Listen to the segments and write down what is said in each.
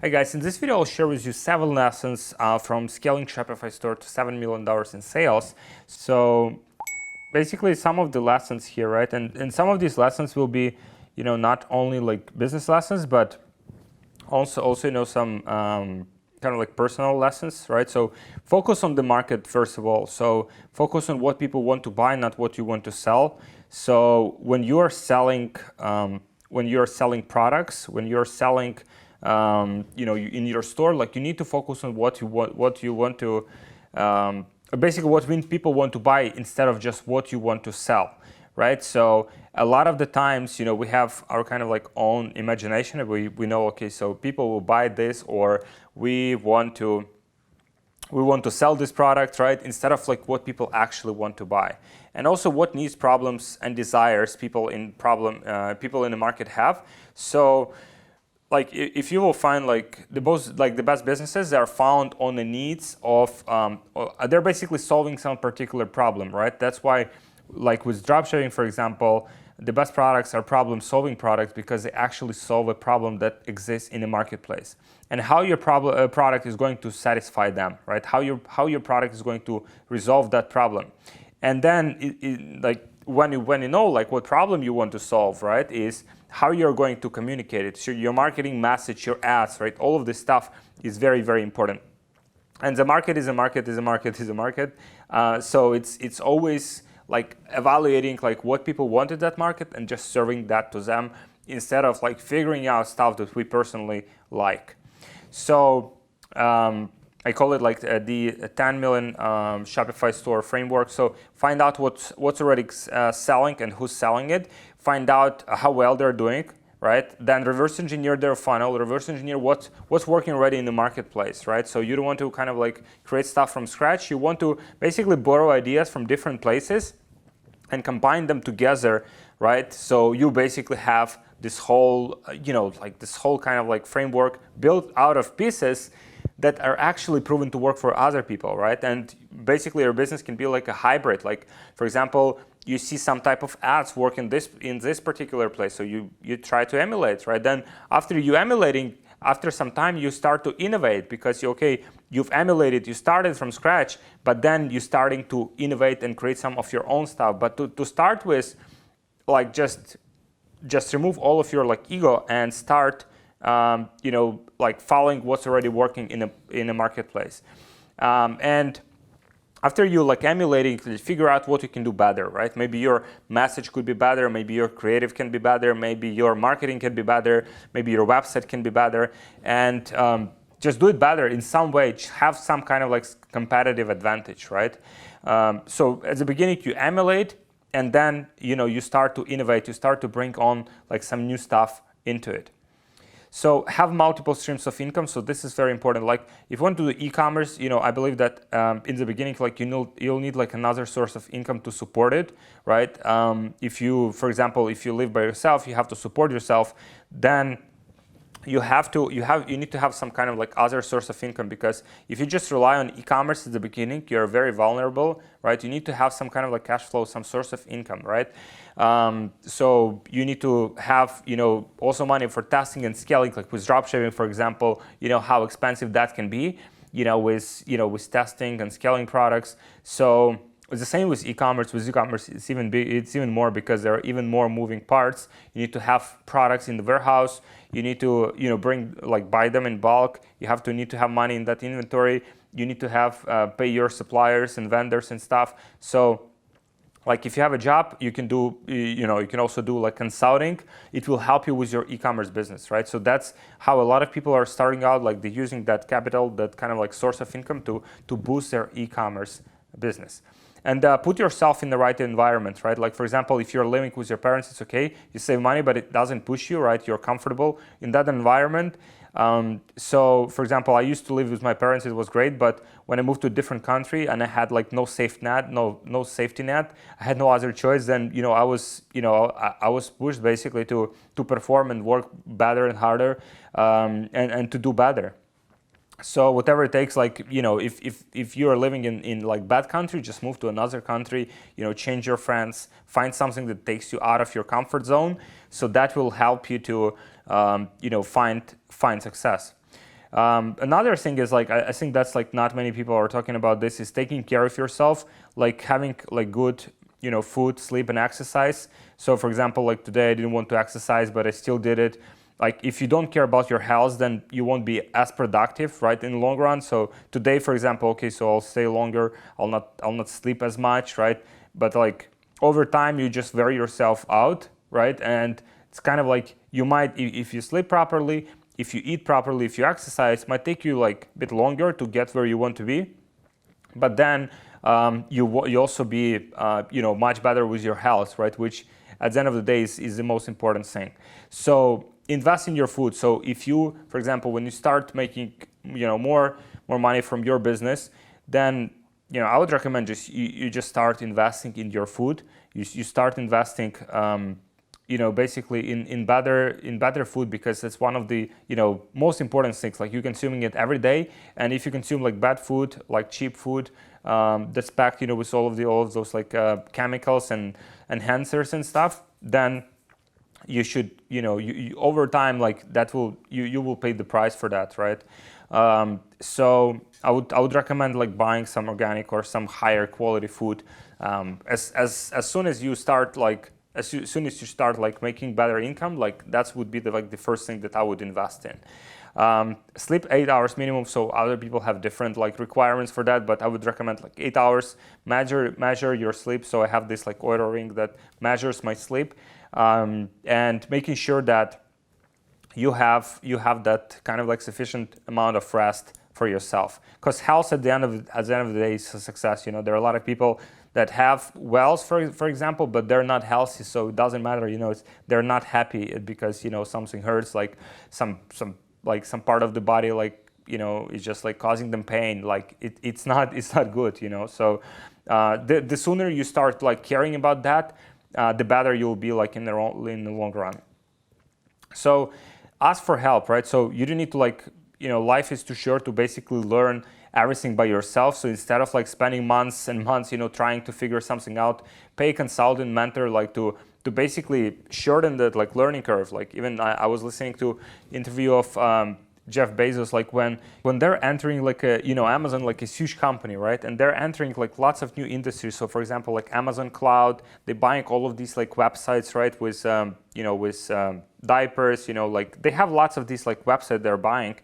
Hi guys, in this video I'll share with you 7 lessons from scaling Shopify store to $7 million in sales. So basically some of the lessons here, right? And some of these lessons will be, not only like business lessons, but also some kind of like personal lessons, right? So focus on the market first of all. So focus on what people want to buy, not what you want to sell. So when you are selling products, when you're selling in your store, like you need to focus on what you want to, basically what people want to buy instead of just what you want to sell, right? So a lot of the times, we have our kind of like own imagination. We know, okay, so people will buy this, or we want to sell this product, right? Instead of like what people actually want to buy, and also what needs, problems, and desires people in the market have. So like if you will find like the best businesses that are found on the needs of, they're basically solving some particular problem, right? That's why, like with dropshipping, for example, the best products are problem-solving products because they actually solve a problem that exists in the marketplace. And how your product is going to satisfy them, right? How your product is going to resolve that problem. And then, like when you know like what problem you want to solve, right, is how you're going to communicate it. So your marketing message, your ads, right? All of this stuff is very, very important. And the market is a market. So it's always like evaluating like what people want in that market and just serving that to them instead of like figuring out stuff that we personally like. So I call it like the 10 million Shopify store framework. So find out what's already selling and who's selling it. Find out how well they're doing, right? Then reverse engineer their funnel, reverse engineer what's working already in the marketplace, right? So you don't want to kind of like create stuff from scratch. You want to basically borrow ideas from different places and combine them together, right? So you basically have this whole, this whole kind of like framework built out of pieces that are actually proven to work for other people, right? And basically your business can be like a hybrid. Like, for example, you see some type of ads work in this particular place, so you try to emulate, right? Then after some time you start to innovate because you've emulated, you started from scratch, but then you're starting to innovate and create some of your own stuff. But to start with, like just remove all of your like ego and start like following what's already working in a marketplace. And after you like emulating, figure out what you can do better, right? Maybe your message could be better, maybe your creative can be better, maybe your marketing can be better, maybe your website can be better, and just do it better in some way. Have some kind of like competitive advantage, right? So at the beginning you emulate, and then you start to innovate, you start to bring on like some new stuff into it. So have multiple streams of income. So this is very important. Like if you want to do e-commerce, I believe that in the beginning, like you'll need like another source of income to support it, right? For example, if you live by yourself, you have to support yourself. Then you need to have some kind of like other source of income, because if you just rely on e-commerce at the beginning, you're very vulnerable, right? You need to have some kind of like cash flow, some source of income, right? So you need to have, also money for testing and scaling, like with dropshipping, for example, how expensive that can be, with testing and scaling products. So it's the same with e-commerce. With e-commerce, it's even more, because there are even more moving parts. You need to have products in the warehouse. You need to, buy them in bulk. You need to have money in that inventory. You need to have pay your suppliers and vendors and stuff. So, like if you have a job, you can do, you can also do like consulting. It will help you with your e-commerce business, right? So that's how a lot of people are starting out. Like they're using that capital, that kind of like source of income to boost their e-commerce business. And put yourself in the right environment, right? Like for example, if you're living with your parents, it's okay. You save money, but it doesn't push you, right? You're comfortable in that environment. So for example, I used to live with my parents. It was great, but when I moved to a different country and I had like no safety net, I had no other choice than, I was pushed basically to perform and work better and harder, and to do better. So whatever it takes, like, if you are living in like bad country, just move to another country, change your friends, find something that takes you out of your comfort zone. So that will help you to, find success. Another thing is like, I think that's like not many people are talking about this, is taking care of yourself, like having like good, food, sleep, and exercise. So for example, like today I didn't want to exercise, but I still did it. Like if you don't care about your health, then you won't be as productive, right, in the long run. So today, for example, okay, so I'll stay longer, I'll not sleep as much, right? But like over time, you just wear yourself out, right? And it's kind of like you might, if you sleep properly, if you eat properly, if you exercise, it might take you like a bit longer to get where you want to be. But then you also be much better with your health, right? Which at the end of the day is the most important thing. So invest in your food. So if you, for example, when you start making more money from your business, then I would recommend you just start investing in your food. You start investing basically in better food, because it's one of the most important things. Like you're consuming it every day, and if you consume like bad food, like cheap food that's packed with all of those like chemicals and enhancers and stuff, then you should you over time, like that will you will pay the price for that, right? So I would recommend like buying some organic or some higher quality food as soon as you start like as soon as you start like making better income. Like that would be the first thing that I would invest in. Sleep 8 hours minimum. So other people have different like requirements for that, but I would recommend like 8 hours. Measure your sleep. So I have this like Oura ring that measures my sleep, and making sure that you have that kind of like sufficient amount of rest for yourself, because health at the end of the day is a success. There are a lot of people that have wealth, for example, but they're not healthy, so it doesn't matter. They're not happy because something hurts, like some part of the body, like is just like causing them pain. Like it's not good. So the sooner you start like caring about that, the better you'll be like in the long run. So ask for help, right? So you don't need to like life is too short to basically learn everything by yourself. So instead of like spending months and months, trying to figure something out, pay a consultant, mentor, like to basically shorten that like learning curve. Like even I was listening to interview of Jeff Bezos, like when they're entering like Amazon, like a huge company, right? And they're entering like lots of new industries. So for example, like Amazon Cloud, they're buying all of these like websites, right? With diapers, like they have lots of these like websites they're buying.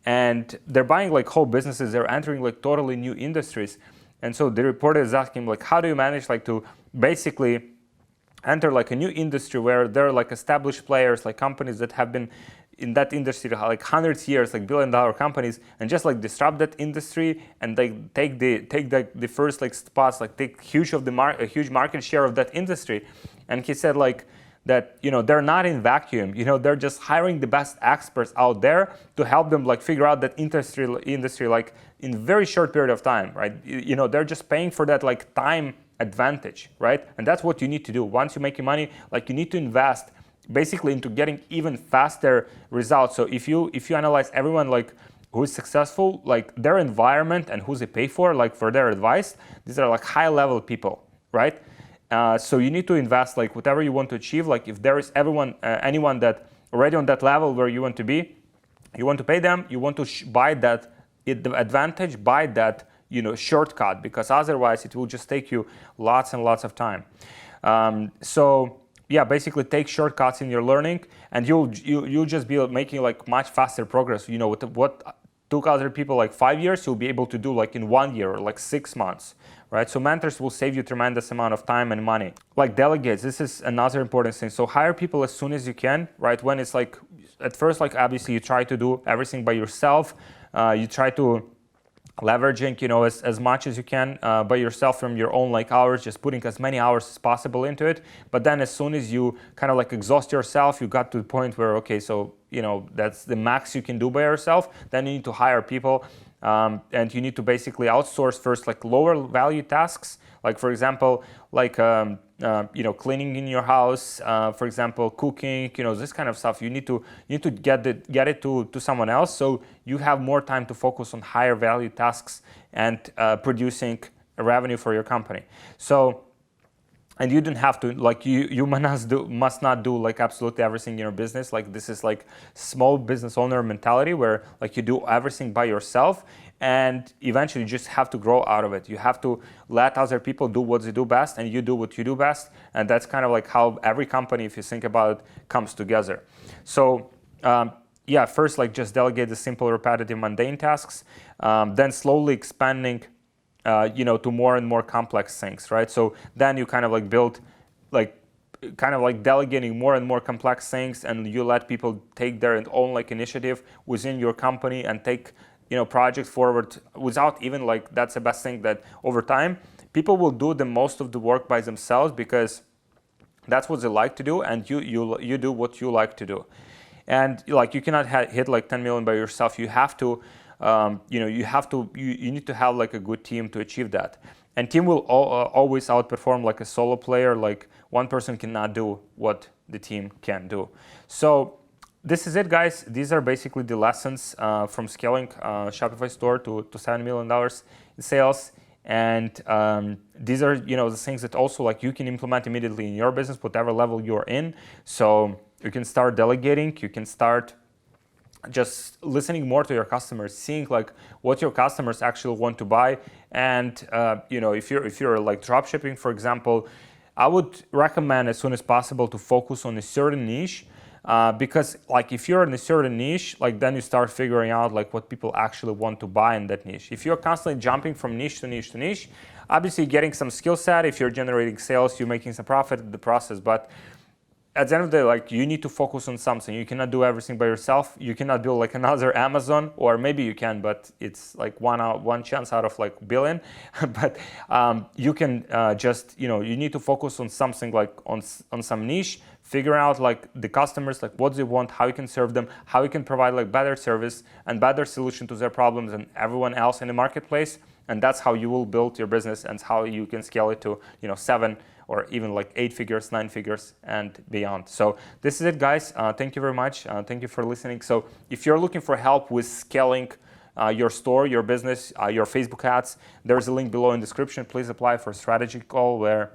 And they're buying like whole businesses. They're entering like totally new industries. And so the reporter is asking like, how do you manage like to basically enter like a new industry where there are like established players, like companies that have been in that industry like hundreds of years, like billion-dollar companies, and just like disrupt that industry and they take the first like spots, like take a huge market share of that industry. And he said like that they're not in vacuum. They're just hiring the best experts out there to help them like figure out that industry like in a very short period of time, right? They're just paying for that like time advantage, right? And that's what you need to do. Once you're making money, like you need to invest basically into getting even faster results. So if you analyze everyone like who is successful, like their environment and who they pay for, like for their advice, these are like high level people, right? So you need to invest like whatever you want to achieve. Like if there is anyone that already on that level where you want to be, you want to pay them, you want to buy that advantage, buy that shortcut, because otherwise it will just take you lots and lots of time. So yeah, basically take shortcuts in your learning, and you'll just be making like much faster progress. What took other people like 5 years, you'll be able to do like in 1 year or like 6 months. Right? So mentors will save you tremendous amount of time and money. Like delegates, this is another important thing. So hire people as soon as you can, right? When it's like, at first, like obviously you try to do everything by yourself. You try to leveraging, as much as you can by yourself from your own like hours, just putting as many hours as possible into it. But then as soon as you kind of like exhaust yourself, you got to the point where, okay, so, that's the max you can do by yourself, then you need to hire people. And you need to basically outsource first like lower value tasks, like for example, like cleaning in your house, for example, cooking, this kind of stuff. You need to get it to someone else, so you have more time to focus on higher value tasks and producing revenue for your company. So And you don't have to, like, you must not do like absolutely everything in your business. Like, this is like small business owner mentality where like you do everything by yourself, and eventually you just have to grow out of it. You have to let other people do what they do best, and you do what you do best. And that's kind of like how every company, if you think about it, comes together. So yeah, first, like, just delegate the simple, repetitive, mundane tasks, then slowly expanding to more and more complex things, right? So then you kind of like build, like, kind of like delegating more and more complex things, and you let people take their own like initiative within your company and take, projects forward without even like, that's the best thing, that over time, people will do the most of the work by themselves because that's what they like to do, and you do what you like to do. And like, you cannot hit like 10 million by yourself. You have to, you need to have like a good team to achieve that. And team will always outperform like a solo player. Like, one person cannot do what the team can do. So this is it, guys. These are basically the lessons from scaling Shopify store to $7 million in sales. And these are, the things that also like you can implement immediately in your business, whatever level you're in. So you can start delegating. You can start just listening more to your customers, seeing like what your customers actually want to buy. And if you're like drop shipping, for example, I would recommend as soon as possible to focus on a certain niche, because like if you're in a certain niche, like then you start figuring out like what people actually want to buy in that niche. If you're constantly jumping from niche to niche to niche, obviously getting some skill set, if you're generating sales, you're making some profit in the process, but at the end of the day, like, you need to focus on something. You cannot do everything by yourself. You cannot build like another Amazon, or maybe you can, but it's like one chance out of like billion. But you can just, you need to focus on something, like on some niche, figure out like the customers, like what they want, how you can serve them, how you can provide like better service and better solution to their problems than everyone else in the marketplace. And that's how you will build your business, and how you can scale it to, 7 or even like 8 figures, 9 figures and beyond. So this is it, guys. Thank you very much. Thank you for listening. So if you're looking for help with scaling your store, your business, your Facebook ads, there's a link below in the description. Please apply for a strategy call where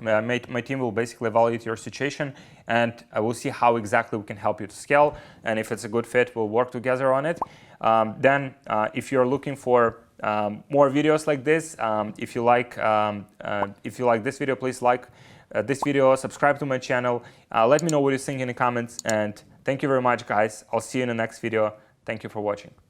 my team will basically evaluate your situation, and I will see how exactly we can help you to scale. And if it's a good fit, we'll work together on it. Then if you're looking for more videos like this, if you like this video, please like this video, subscribe to my channel, let me know what you think in the comments, and thank you very much, guys. I'll see you in the next video. Thank you for watching.